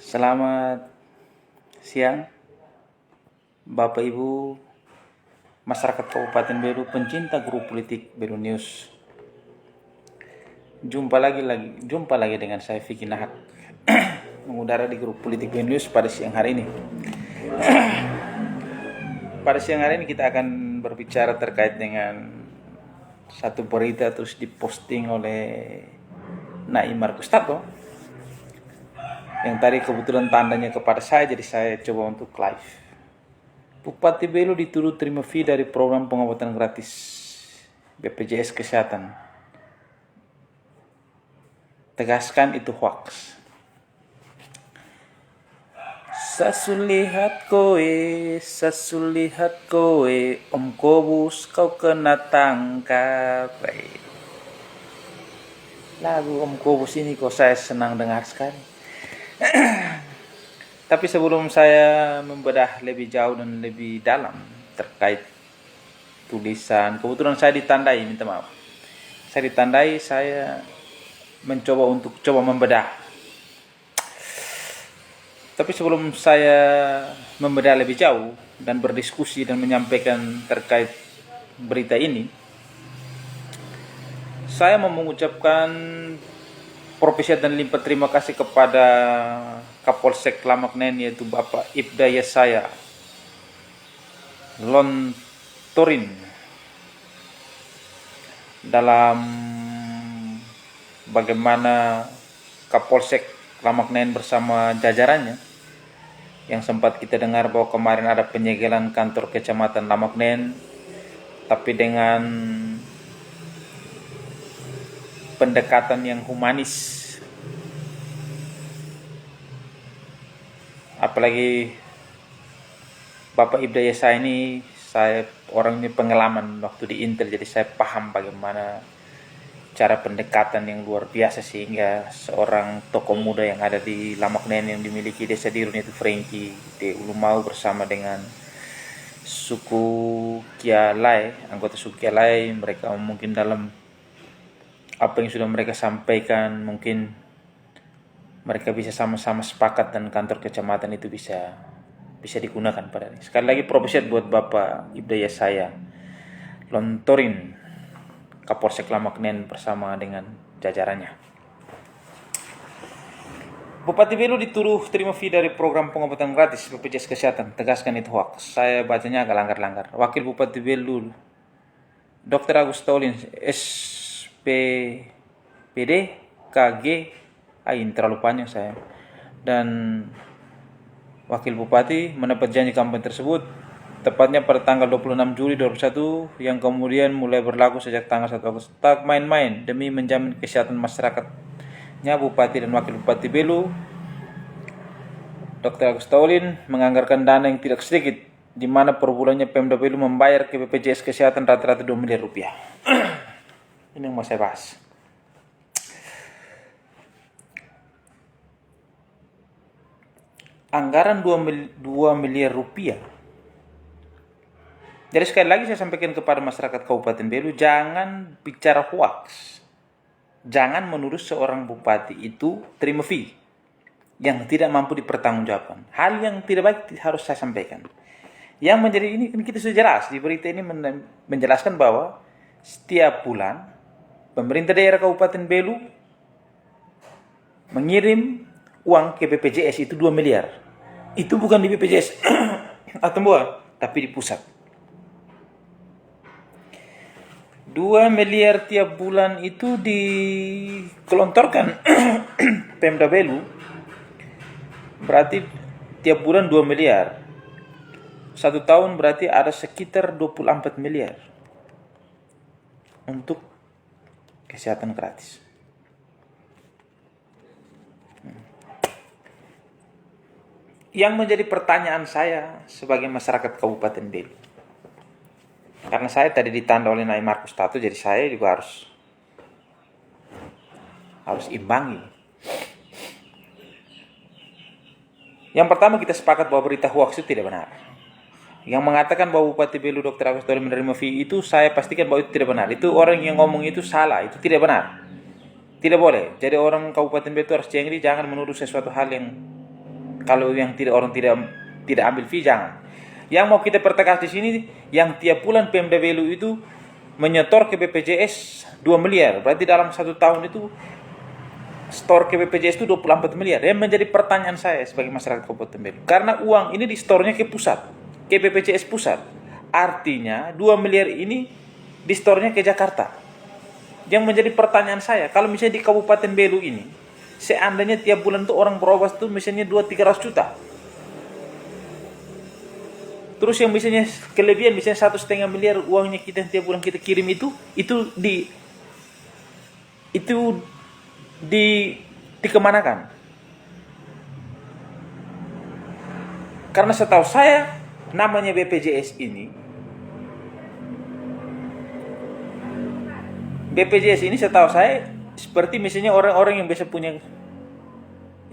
Selamat siang, Bapak Ibu, masyarakat Kabupaten Belu, pencinta grup politik Belu News. Jumpa lagi dengan saya Vicky Nahak mengudara di grup politik Belu News pada siang hari ini. Pada siang hari ini kita akan berbicara terkait dengan satu berita terus diposting oleh Naim Markus Tato yang tadi kebetulan tandanya kepada saya, jadi saya coba untuk live. Bupati Belu dituduh terima fee dari program pengobatan gratis BPJS Kesehatan. Tegaskan itu hoax. Sasulihat kowe, Om Kobus kau kena tangkap. Lagu Om Kobus ini kok saya senang dengar sekali. Tapi sebelum saya membedah lebih jauh dan lebih dalam terkait tulisan, kebetulan saya ditandai, minta maaf. Saya mencoba untuk membedah. Tapi sebelum saya membedah lebih jauh dan berdiskusi dan menyampaikan terkait berita ini, saya mau mengucapkan profesi dan limpah terima kasih kepada Kapolsek Lamaknen, yaitu Bapak Ibda Yesaya Lontorin, dalam bagaimana Kapolsek Lamaknen bersama jajarannya yang sempat kita dengar bahwa kemarin ada penyegelan kantor kecamatan Lamaknen, tapi dengan pendekatan yang humanis. Apalagi Bapak Ibda Yesa ini, saya orang ini pengalaman waktu di Intel, jadi saya paham bagaimana cara pendekatan yang luar biasa sehingga seorang tokoh muda yang ada di Lamaknen yang dimiliki desa Dirun, yaitu Franky de Ulumau, bersama dengan suku Kialai, anggota suku Kialai, mereka mungkin dalam apa yang sudah mereka sampaikan, mungkin mereka bisa sama-sama sepakat dan kantor kecamatan itu bisa digunakan pada ini. Sekali lagi profesi buat Bapak Ibda Yesaya Lontorin, Kapolsek Lamaknen bersama dengan jajarannya. Bupati Belu dituduh terima fee dari program pengobatan gratis BPJS Kesehatan. Tegaskan itu hoax. Saya bacanya agak langgar-langgar. Wakil Bupati Belu Dr. Agus Taulin SPD KG, ini terlalu panjang saya, dan Wakil Bupati mendapat janji kampanye tersebut tepatnya pada tanggal 26 Juli 2021 yang kemudian mulai berlaku sejak tanggal 1 Agustus. Tak main-main demi menjamin kesehatan masyarakatnya, Bupati dan Wakil Bupati Belu Dr. Agus Taulin menganggarkan dana yang tidak sedikit, di mana per bulannya Pemda Belu membayar ke BPJS Kesehatan rata-rata 2 miliar rupiah. Ini yang mau saya bahas. Anggaran 2 miliar rupiah. Jadi sekali lagi saya sampaikan kepada masyarakat Kabupaten Belu, jangan bicara hoax. Jangan menuduh seorang bupati itu terima fee yang tidak mampu dipertanggungjawabkan. Hal yang tidak baik harus saya sampaikan. Yang menjadi ini kan kita sudah jelas di berita ini menjelaskan bahwa setiap bulan pemerintah daerah Kabupaten Belu mengirim uang ke BPJS itu 2 miliar. Itu bukan di BPJS atau tapi di pusat. 2 miliar tiap bulan itu dikelontorkan Pemda Belu. Berarti tiap bulan 2 miliar. 1 tahun berarti ada sekitar 24 miliar untuk kesehatan gratis. Yang menjadi pertanyaan saya sebagai masyarakat Kabupaten Belu, karena saya tadi ditanda oleh Naim Markus Tato, jadi saya juga harus imbangi. Yang pertama, kita sepakat bahwa berita hoax itu tidak benar. Yang mengatakan bahwa Bupati Belu Dr. Agus Taulin menerima fee itu, saya pastikan bahwa itu tidak benar. Itu orang yang ngomong itu salah, itu tidak benar. Tidak boleh. Jadi orang Kabupaten Belu harus cengli, jangan menuduh sesuatu hal yang Kalau yang tidak orang tidak ambil fee jangan. Yang mau kita pertegas di sini, yang tiap bulan Pemda Belu itu menyetor ke BPJS 2 miliar. Berarti dalam 1 tahun itu store ke BPJS itu 24 miliar. Yang menjadi pertanyaan saya sebagai masyarakat Kabupaten Belu. Karena uang ini di store-nya ke pusat, ke BPJS pusat. Artinya 2 miliar ini di store-nya ke Jakarta. Yang menjadi pertanyaan saya, kalau misalnya di Kabupaten Belu ini, seandainya tiap bulan tuh orang berobat tuh misalnya 200-300 juta. Terus yang misalnya kelebihan misalnya 1,5 miliar uangnya kita tiap bulan kita kirim itu dikemanakan? Karena setahu saya namanya BPJS ini setahu saya seperti misalnya orang-orang yang biasa punya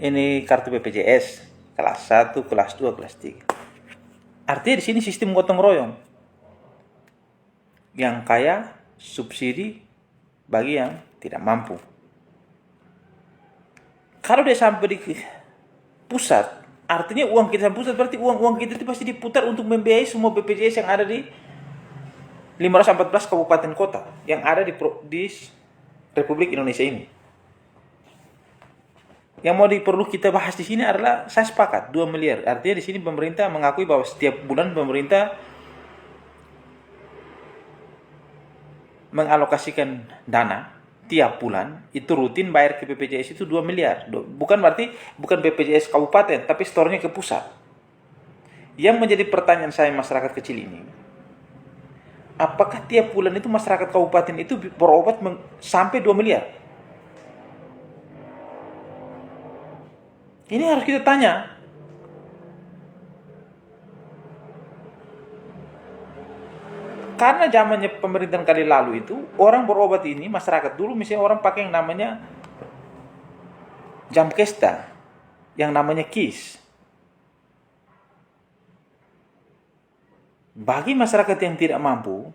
ini kartu BPJS kelas 1, kelas 2, kelas 3. Artinya di sini sistem gotong royong. Yang kaya subsidi bagi yang tidak mampu. Kalau dia sampai di pusat, artinya uang kita sampai pusat berarti uang kita itu pasti diputar untuk membiayai semua BPJS yang ada di 514 kabupaten kota yang ada di Republik Indonesia ini. Yang mau perlu kita bahas di sini adalah saya sepakat 2 miliar. Artinya di sini pemerintah mengakui bahwa setiap bulan pemerintah mengalokasikan dana tiap bulan itu rutin bayar ke BPJS itu 2 miliar. Bukan BPJS kabupaten tapi store-nya ke pusat. Yang menjadi pertanyaan saya masyarakat kecil ini, apakah tiap bulan itu masyarakat kabupaten itu berobat sampai 2 miliar? Ini harus kita tanya. Karena zamannya pemerintahan kali lalu itu, orang berobat ini, masyarakat dulu misalnya orang pakai yang namanya Jamkesta, yang namanya KIS. Bagi masyarakat yang tidak mampu,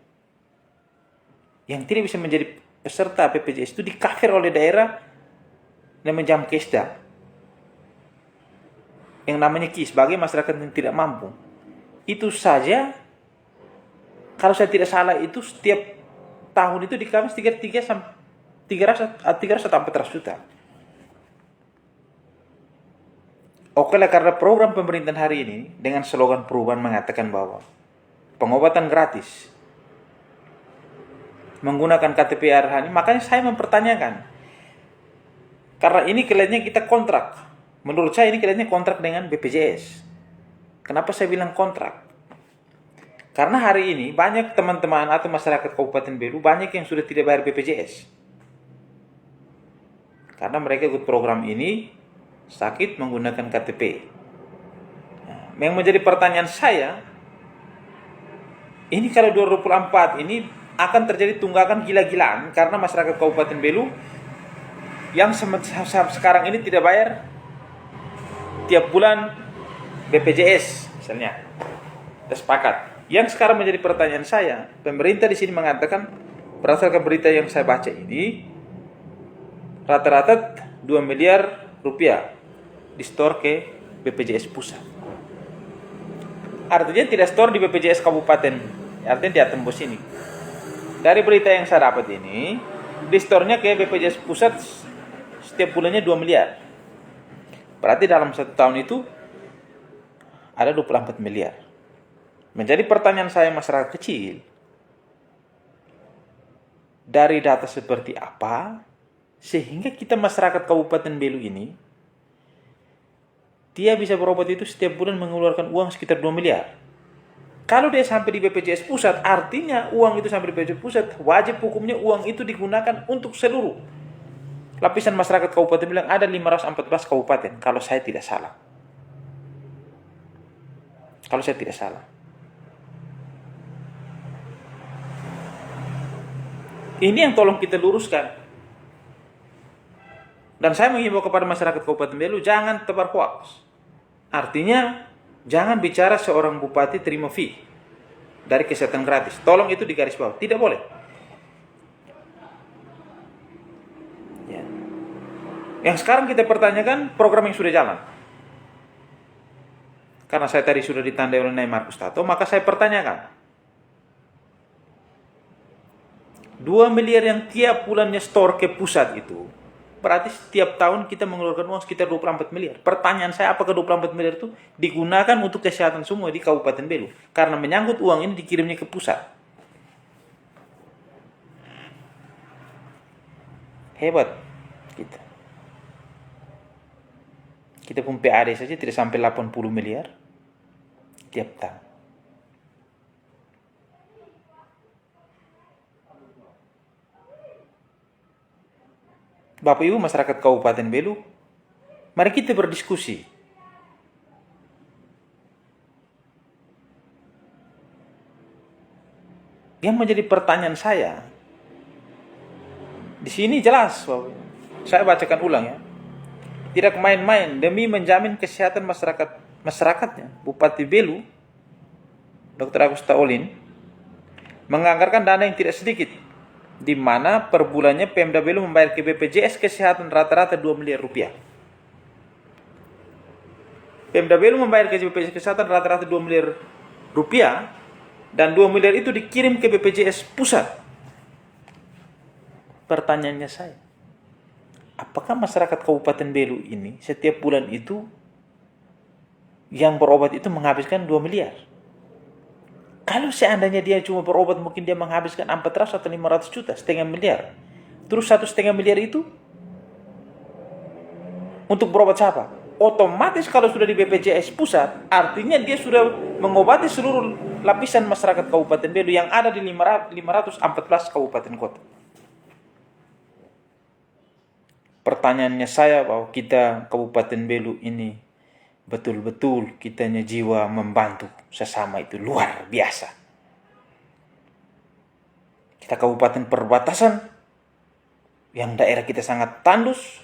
yang tidak bisa menjadi peserta BPJS itu di-cover oleh daerah namanya Jamkesta. Yang namanya KIS bagi masyarakat yang tidak mampu. Itu saja, kalau saya tidak salah itu setiap tahun itu di kami 300 sampai 400 juta. Oke lah, karena program pemerintahan hari ini dengan slogan perubahan mengatakan bahwa pengobatan gratis menggunakan KTP Arhani, makanya saya mempertanyakan. Karena ini kelihatannya kita kontrak. Menurut saya ini kelihatannya kontrak dengan BPJS. Kenapa saya bilang kontrak? Karena hari ini banyak teman-teman atau masyarakat Kabupaten Belu banyak yang sudah tidak bayar BPJS. Karena mereka ikut program ini sakit menggunakan KTP. Nah, yang menjadi pertanyaan saya, ini kalau 2024 ini akan terjadi tunggakan gila-gilaan karena masyarakat Kabupaten Belu yang sekarang ini tidak bayar tiap bulan BPJS misalnya. Kita sepakat. Yang sekarang menjadi pertanyaan saya, pemerintah di sini mengatakan berdasarkan berita yang saya baca ini rata-rata 2 miliar rupiah di store ke BPJS pusat. Artinya tidak store di BPJS kabupaten, artinya dia tembus ini. Dari berita yang saya dapat ini, di store-nya ke BPJS pusat setiap bulannya 2 miliar. Berarti dalam 1 tahun itu ada 24 miliar. Menjadi pertanyaan saya masyarakat kecil, dari data seperti apa sehingga kita masyarakat Kabupaten Belu ini dia bisa berobat itu setiap bulan mengeluarkan uang sekitar 2 miliar. Kalau dia sampai di BPJS pusat, artinya uang itu sampai di BPJS pusat, wajib hukumnya uang itu digunakan untuk seluruh lapisan masyarakat Kabupaten Belu. Ada 514 kabupaten kalau saya tidak salah. Ini yang tolong kita luruskan. Dan saya menghimbau kepada masyarakat Kabupaten Belu, jangan tebar hoax. Artinya, jangan bicara seorang bupati terima fee dari kesehatan gratis. Tolong itu digaris bawah. Tidak boleh. Ya. Yang sekarang kita pertanyakan program yang sudah jalan. karena saya tadi sudah ditandai oleh Nay Markus Tato, maka saya pertanyakan. 2 miliar yang tiap bulannya store ke pusat itu, berarti setiap tahun kita mengeluarkan uang sekitar 24 miliar. Pertanyaan saya, apakah 24 miliar itu digunakan untuk kesehatan semua di Kabupaten Belu? Karena menyangkut uang ini dikirimnya ke pusat. Hebat kita. Kita pun PAD saja tidak sampai 80 miliar tiap tahun. Bapak Ibu masyarakat Kabupaten Belu, mari kita berdiskusi. Yang menjadi pertanyaan saya, di sini jelas, Bapak Ibu. Saya bacakan ulang ya. Tidak main-main demi menjamin kesehatan masyarakatnya. Bupati Belu, Dr. Agus Taolin, menganggarkan dana yang tidak sedikit, di mana per bulannya Pemda Belu membayar ke BPJS Kesehatan rata-rata 2 miliar rupiah. Pemda Belu membayar ke BPJS Kesehatan rata-rata 2 miliar rupiah, dan 2 miliar itu dikirim ke BPJS Pusat. Pertanyaannya saya, apakah masyarakat Kabupaten Belu ini setiap bulan itu yang berobat itu menghabiskan 2 miliar? Kalau seandainya dia cuma berobat, mungkin dia menghabiskan 400 atau 500 juta, setengah miliar. Terus 1,5 miliar itu untuk berobat siapa? Otomatis kalau sudah di BPJS Pusat, artinya dia sudah mengobati seluruh lapisan masyarakat Kabupaten Belu yang ada di 514 kabupaten kota. Pertanyaannya saya, bahwa kita Kabupaten Belu ini betul-betul kitanya jiwa membantu sesama itu luar biasa. Kita kabupaten perbatasan yang daerah kita sangat tandus,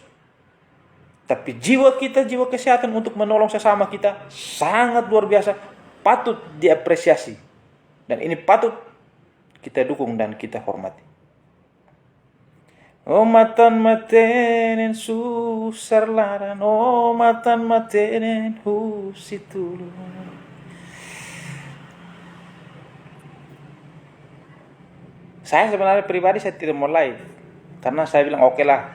tapi jiwa kita, jiwa kesehatan untuk menolong sesama kita sangat luar biasa, patut diapresiasi. Dan ini patut kita dukung dan kita hormati. O matan matenen susar laran, o matan matenen husitulu. Saya sebenarnya pribadi saya tidak mau live, karena saya bilang oke lah,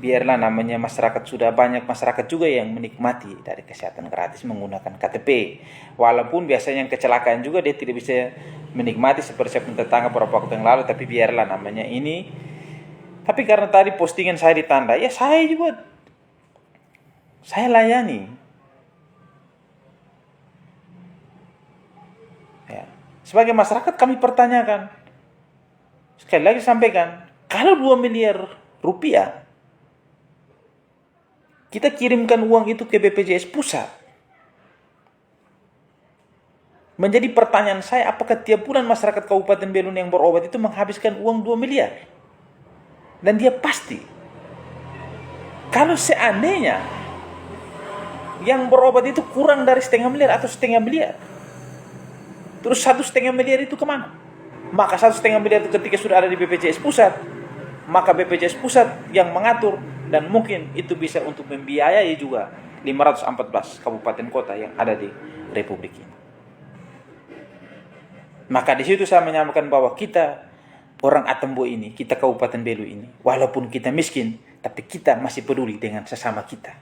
biarlah, namanya masyarakat sudah banyak masyarakat juga yang menikmati dari kesehatan gratis menggunakan KTP. Walaupun biasanya yang kecelakaan juga dia tidak bisa menikmati seperti saya pun tetangga beberapa waktu yang lalu, tapi biarlah, namanya ini. Tapi karena tadi postingan saya ditanda, ya saya juga, saya layani. Ya. Sebagai masyarakat kami pertanyakan, sekali lagi sampaikan, kalau 2 miliar rupiah, kita kirimkan uang itu ke BPJS Pusat. Menjadi pertanyaan saya, apakah tiap bulan masyarakat Kabupaten Belu yang berobat itu menghabiskan uang 2 miliar? Dan dia pasti, kalau seandainya yang berobat itu kurang dari 0,5 miliar atau 0,5 miliar, terus 1,5 miliar itu kemana? Maka 1,5 miliar itu ketika sudah ada di BPJS Pusat, maka BPJS Pusat yang mengatur, dan mungkin itu bisa untuk membiayai juga 514 kabupaten kota yang ada di Republik ini. Maka di situ saya menyampaikan bahwa kita orang Atembo ini, kita Kabupaten Belu ini, walaupun kita miskin, tapi kita masih peduli dengan sesama kita.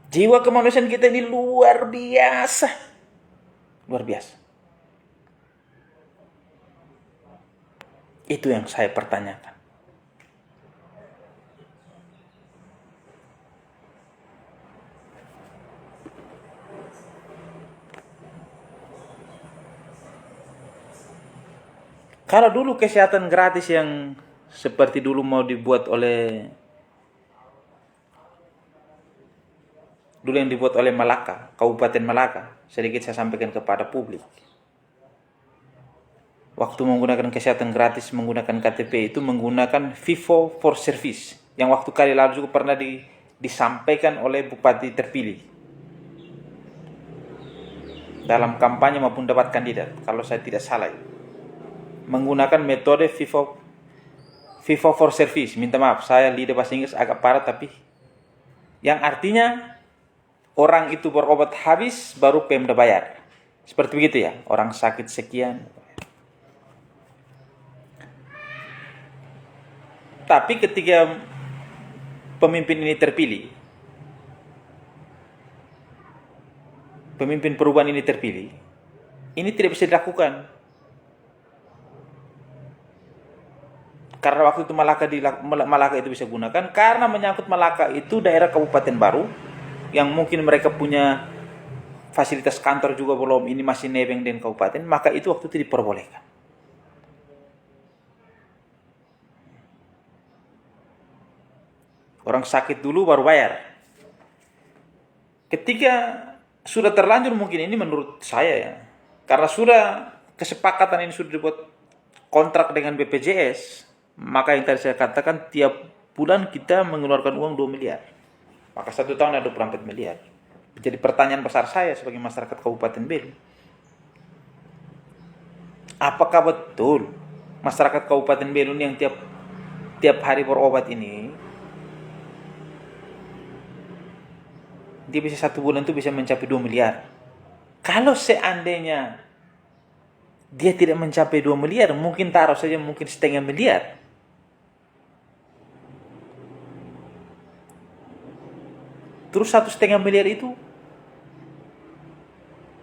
Jiwa kemanusiaan kita ini luar biasa. Luar biasa. Itu yang saya pertanyakan. Kalau dulu kesehatan gratis yang seperti dulu mau dibuat oleh, dulu yang dibuat oleh Malaka, Kabupaten Malaka, sedikit saya sampaikan kepada publik. Waktu menggunakan kesehatan gratis menggunakan KTP itu menggunakan Vivo for Service, yang waktu kali lalu juga pernah disampaikan oleh Bupati terpilih dalam kampanye maupun debat kandidat, kalau saya tidak salah. Menggunakan metode Vivo for Service. Minta maaf, saya lidah bahasa Inggris agak parah, tapi yang artinya orang itu berobat habis, baru Pemda bayar. Seperti begitu ya, orang sakit sekian. Tapi ketika pemimpin ini terpilih, pemimpin perubahan ini terpilih, ini tidak bisa dilakukan. Karena waktu itu Malaka itu bisa gunakan, karena menyangkut Malaka itu daerah kabupaten baru, yang mungkin mereka punya fasilitas kantor juga belum, ini masih nebeng dan kabupaten, maka itu waktu itu diperbolehkan. Orang sakit dulu baru bayar. Ketika sudah terlanjur, mungkin ini menurut saya ya, karena sudah kesepakatan ini sudah dibuat kontrak dengan BPJS, maka yang tadi saya katakan tiap bulan kita mengeluarkan uang 2 miliar. Maka 1 tahun ada 24 miliar. Jadi pertanyaan besar saya sebagai masyarakat Kabupaten Belu, apakah betul masyarakat Kabupaten Belu yang tiap hari berobat ini, dia bisa 1 bulan itu bisa mencapai 2 miliar. Kalau seandainya dia tidak mencapai 2 miliar, mungkin taruh saja mungkin setengah miliar. Terus 1,5 miliar itu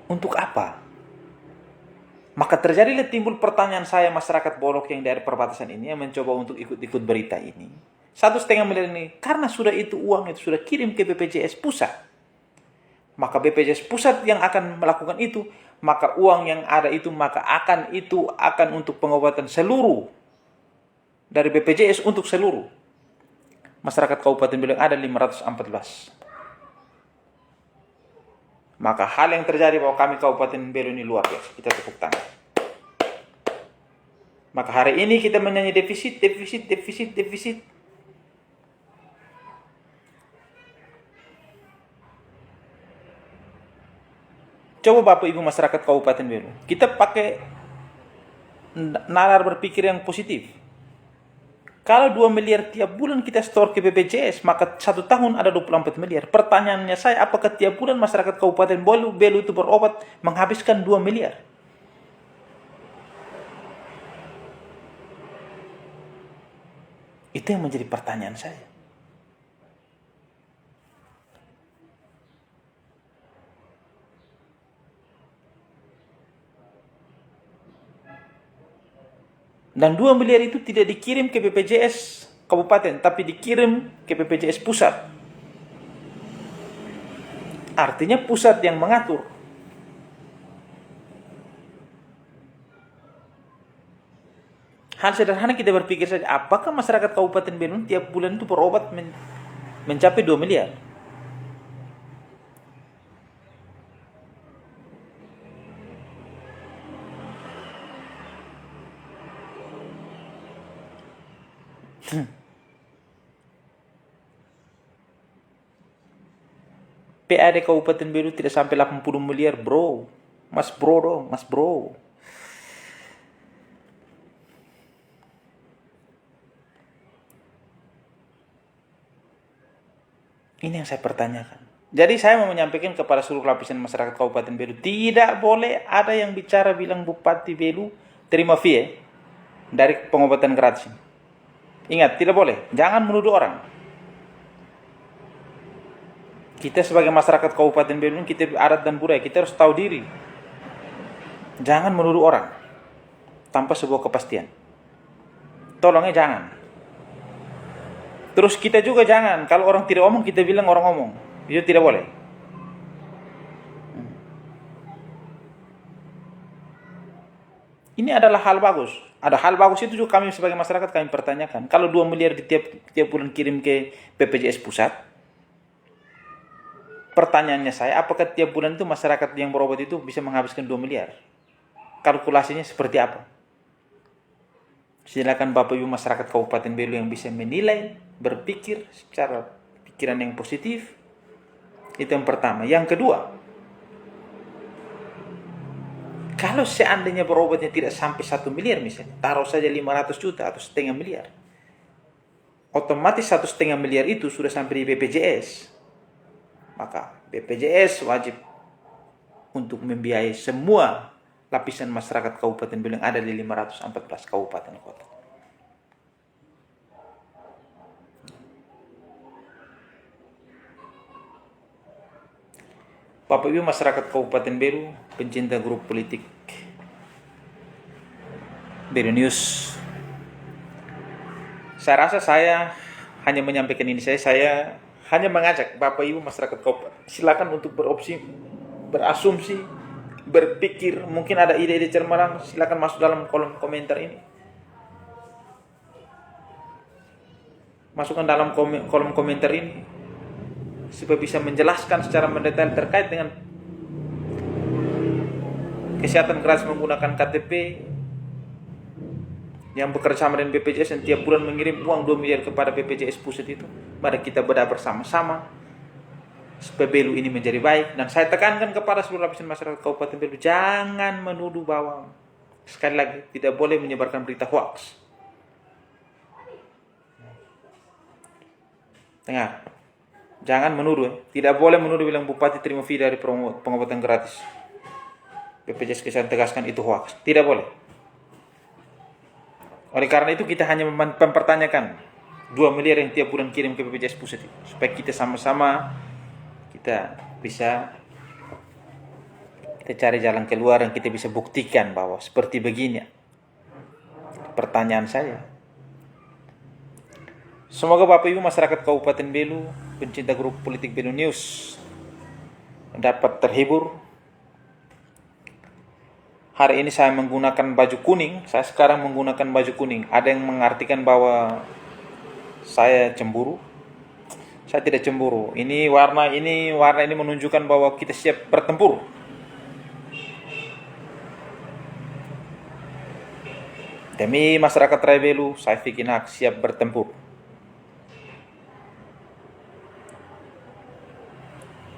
untuk apa? Maka terjadilah timbul pertanyaan saya, masyarakat Bolok yang dari perbatasan ini yang mencoba untuk ikut-ikut berita ini. 1,5 miliar ini, karena sudah itu uang itu sudah kirim ke BPJS pusat. Maka BPJS pusat yang akan melakukan itu, maka uang yang ada itu akan untuk pengobatan seluruh dari BPJS untuk seluruh masyarakat Kabupaten Belu ada 514. Maka hal yang terjadi bahwa kami Kabupaten Belu ini luar biasa, kita tepuk tangan. Maka hari ini kita menyanyi defisit. Coba Bapak Ibu masyarakat Kabupaten Belu, kita pakai nalar berpikir yang positif. Kalau 2 miliar tiap bulan kita store ke BPJS, maka 1 tahun ada 24 miliar. Pertanyaannya saya, apakah tiap bulan masyarakat Kabupaten Belu itu berobat menghabiskan 2 miliar? Itu yang menjadi pertanyaan saya. Dan 2 miliar itu tidak dikirim ke BPJS kabupaten, tapi dikirim ke BPJS pusat. Artinya pusat yang mengatur. Hal sederhana kita berpikir saja, apakah masyarakat Kabupaten Belu tiap bulan itu berobat mencapai 2 miliar? PAD Kabupaten Belu tidak sampai 80 miliar, bro. Mas bro. Ini yang saya pertanyakan. Jadi saya mau menyampaikan kepada seluruh lapisan masyarakat Kabupaten Belu, tidak boleh ada yang bicara bilang Bupati Belu terima fee dari pengobatan gratis. Ingat, tidak boleh. Jangan menuduh orang. Kita sebagai masyarakat Kabupaten Belu, kita adat dan budaya, kita harus tahu diri. Jangan menuduh orang tanpa sebuah kepastian. Tolongnya jangan. Terus kita juga jangan, kalau orang tidak omong, kita bilang orang omong. Itu tidak boleh. Ini adalah hal bagus. Ada hal bagus itu juga kami sebagai masyarakat kami pertanyakan. Kalau 2 miliar di tiap bulan kirim ke BPJS pusat, pertanyaannya saya, apakah tiap bulan itu masyarakat yang berobat itu bisa menghabiskan 2 miliar? Kalkulasinya seperti apa? Silakan Bapak Ibu masyarakat Kabupaten Belu yang bisa menilai, berpikir secara pikiran yang positif. Itu yang pertama. Yang kedua, kalau seandainya berobatnya tidak sampai 1 miliar misalnya, taruh saja 500 juta atau setengah miliar, otomatis 1,5 miliar itu sudah sampai di BPJS. Maka BPJS wajib untuk membiayai semua lapisan masyarakat Kabupaten Belu yang ada di 514 kabupaten kota. Bapak Ibu masyarakat Kabupaten Belu, pencinta grup politik Belu News, saya rasa saya hanya menyampaikan ini, saya hanya mengajak Bapak Ibu masyarakat Kabupaten, silakan untuk berasumsi, berpikir, mungkin ada ide-ide cemerlang, silakan masuk dalam kolom komentar ini. Masukkan dalam kolom komentar ini supaya bisa menjelaskan secara mendetail terkait dengan kesehatan gratis menggunakan KTP yang bekerja sama dengan BPJS yang tiap bulan mengirim uang 2 miliar kepada BPJS pusat itu. Mari kita bedah bersama-sama supaya Belu ini menjadi baik. Dan saya tekankan kepada seluruh lapisan masyarakat Kabupaten Belu, jangan menuduh bahwa, sekali lagi, tidak boleh menyebarkan berita hoax. Dengar, jangan menuduh, tidak boleh menuduh bilang Bupati terima fee dari pengobatan gratis. BPJS Kesehatan tegaskan itu hoax, tidak boleh. Oleh karena itu kita hanya mempertanyakan 2 miliar yang tiap bulan kirim ke BPJS pusat itu, supaya kita sama-sama kita bisa cari jalan keluar dan kita bisa buktikan bahwa seperti begini. Pertanyaan saya, semoga Bapak Ibu masyarakat Kabupaten Belu, pencinta grup politik Belu News, dapat terhibur. Hari ini saya menggunakan baju kuning, saya sekarang menggunakan baju kuning. Ada yang mengartikan bahwa saya cemburu. Saya tidak cemburu. Ini warna ini menunjukkan bahwa kita siap bertempur. Demi masyarakat Raya Belu, saya Fikinak siap bertempur.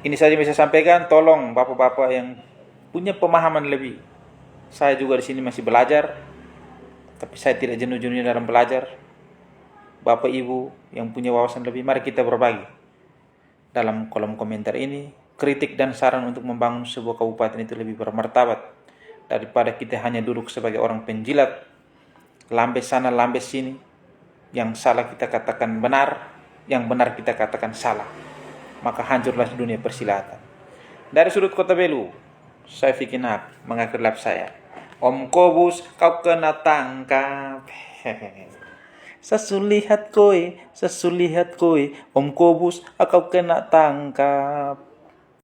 Ini saja bisa sampaikan, tolong bapak-bapak yang punya pemahaman lebih. Saya juga di sini masih belajar, tapi saya tidak jenuh-jenuhnya dalam belajar. Bapak Ibu yang punya wawasan lebih, mari kita berbagi dalam kolom komentar ini. Kritik dan saran untuk membangun sebuah kabupaten itu lebih bermartabat daripada kita hanya duduk sebagai orang penjilat, lambe sana lambe sini. Yang salah kita katakan benar, yang benar kita katakan salah. Maka hancurlah dunia persilatan. Dari sudut kota Belu, saya Fikinak mengakhiri live saya. Om Kobus, kau kena tangkap. Sesulihat koe, Om Kobus, kau kena tangkap.